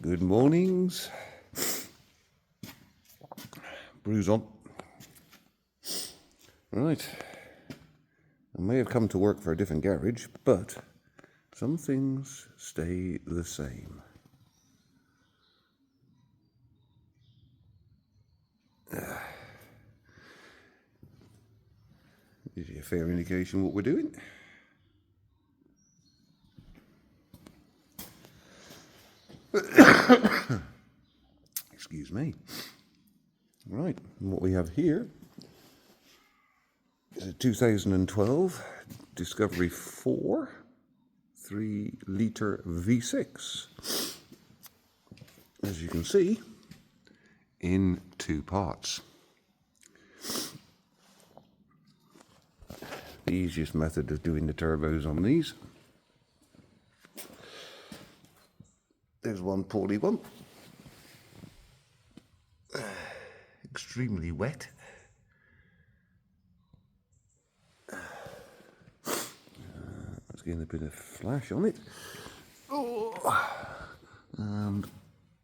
Good mornings. Brews on. Right. I may have come to work for a different garage, but some things stay the same. Gives you a fair indication what we're doing. Excuse me. Right, and what we have here is a 2012 Discovery 4 3-litre V6. As you can see, in two parts. The easiest method of doing the turbos on these. There's one poorly one. Extremely wet. Let's get a bit of flash on it. Oh. And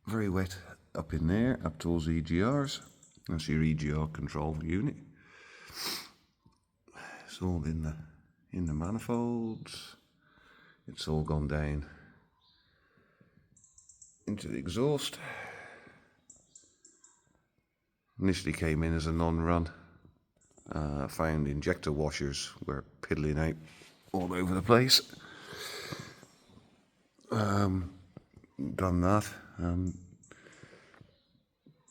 very wet up in there, up towards the EGRs. That's your EGR control unit. It's all in the manifolds. It's all gone down into the exhaust. Initially came in as a non-run. Found injector washers were piddling out all over the place. Done that.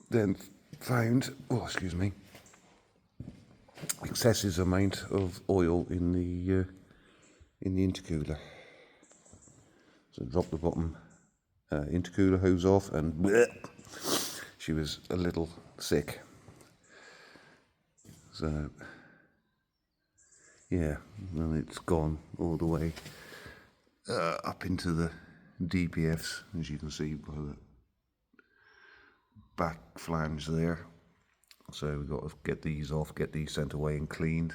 Then found, excessive amount of oil in the intercooler. So drop the bottom intercooler hose off, and bleh, she was a little sick. So yeah, and it's gone all the way up into the DPFs, as you can see by the back flange there. So we've got to get these off, get these sent away and cleaned.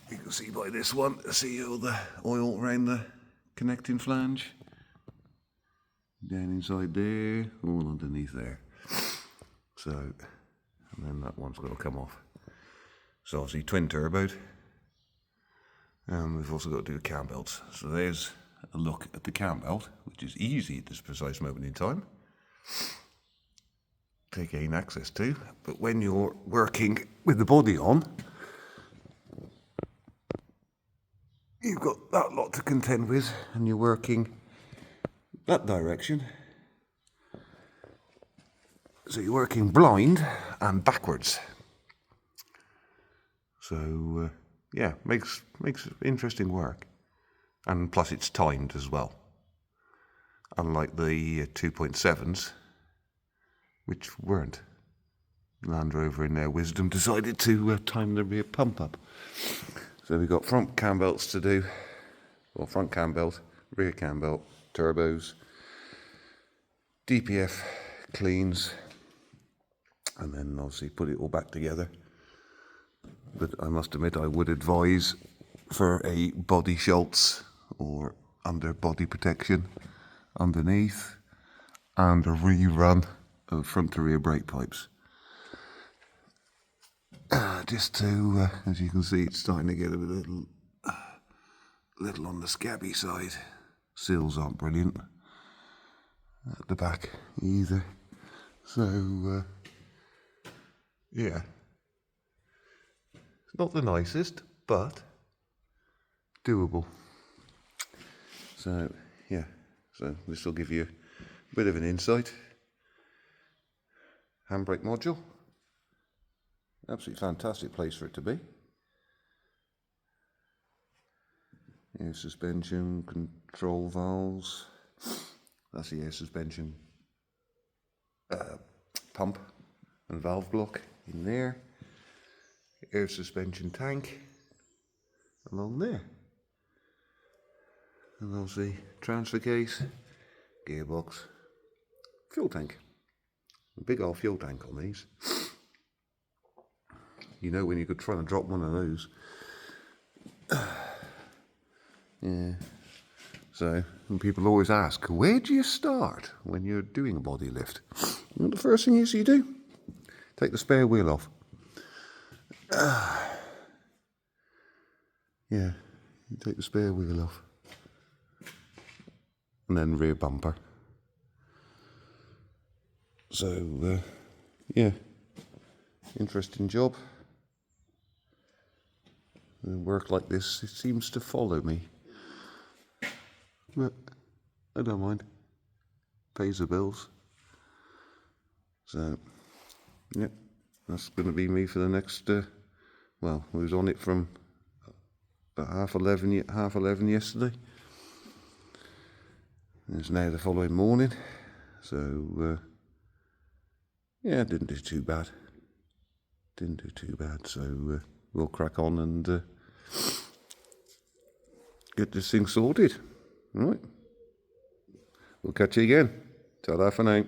You can see by this one, see all the oil around the connecting flange. Down inside there, all underneath there. So, and then that one's got to come off. So obviously twin turboed. And we've also got to do the cam belts. So there's a look at the cam belt, which is easy at this precise moment in time to gain access to. But when you're working with the body on, you've got that lot to contend with, and you're working that direction. So you're working blind and backwards. So yeah, makes interesting work, and plus it's timed as well. Unlike the 2.7s, which weren't. Land Rover in their wisdom decided to time the rear pump up. So we've got front cam belts to do, or front cam belt, rear cam belt, turbos, DPF cleans, and then obviously put it all back together. But I must admit, I would advise for a body Schultz or under body protection underneath, and a rerun of front to rear brake pipes. Just to, as you can see, it's starting to get a little on the scabby side. Seals aren't brilliant at the back either. So, yeah. It's not the nicest, but doable. So, yeah. So this will give you a bit of an insight. Handbrake module. Absolutely fantastic place for it to be. Air suspension, control valves. That's the air suspension pump and valve block in there. Air suspension tank along there. And obviously transfer case, gearbox, fuel tank. A big old fuel tank on these. You know when you could try and drop one of those. Yeah. So, and people always ask, where do you start when you're doing a body lift? Well, the first thing is you do, take the spare wheel off. Yeah, you take the spare wheel off. And then rear bumper. So, yeah, interesting job. And work like this, it seems to follow me. But I don't mind. Pays the bills. So, yeah, that's going to be me for the next, well, I was on it from about half 11 yesterday. It's now the following morning. So, yeah, didn't do too bad. So, we'll crack on and get this thing sorted. All right. We'll catch you again. Ta-da for now.